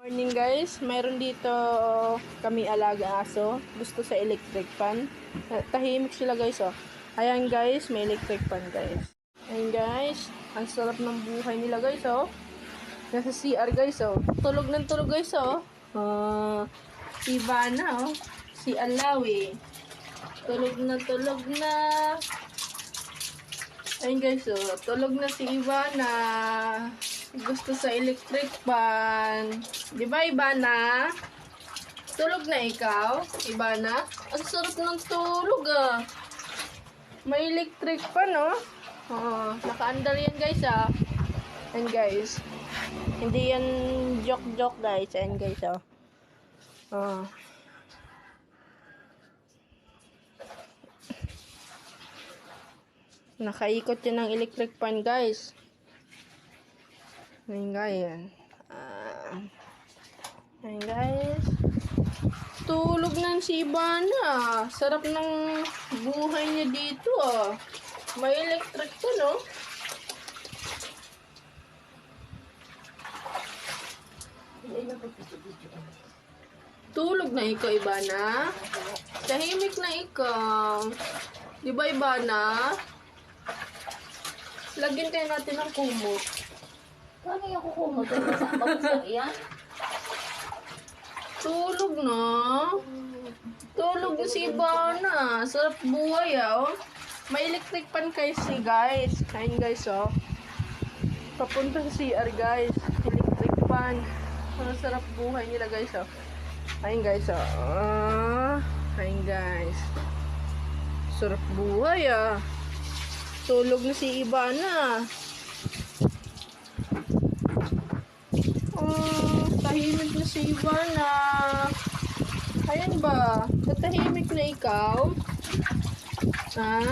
Morning guys, mayroon dito kami alaga aso. Gusto sa electric fan. Tahimik sila guys oh. Ayan guys, may electric fan guys. Ayan guys, ang sarap ng buhay nila guys oh. Nasa CR guys oh. Tulog ng tulog guys oh. Si Ivana oh. Si Alawi. Tulog na. Ayan guys oh. Tulog na si Ivana. Gusto sa electric fan. Di ba, Ivana? Tulog na ikaw, Ivana? Ang sarap ng tulog, ah. May electric fan, no? Oh, naka-under yan, guys, ah. And guys. Hindi yan joke-joke, guys. And guys, oh. Oh. Nakaikot yan ng electric fan, guys. Ayan guys. Ayan guys. Tulog ng si Ivana. Sarap ng buhay niya dito ah. May electric to no? Tulog na ikaw, Ivana. Tahimik na ikaw. Di ba, Ivana? Lagyan tayo natin ng kumot. Paano yung kukumot? Bakit lang iyan? Tulog na. Tulog na si Ivana. Sarap buhay ah. Oh. May electric fan kasi guys. Ayun guys oh. Papunta sa CR guys. Electric fan. Ang sarap buhay nila guys oh. Ayun guys oh. Ayun guys. Sarap buhay ah. Tulog na si Ivana. Tahimik na si Ivana. Ayan ba? Natahimik na ikaw? Ha?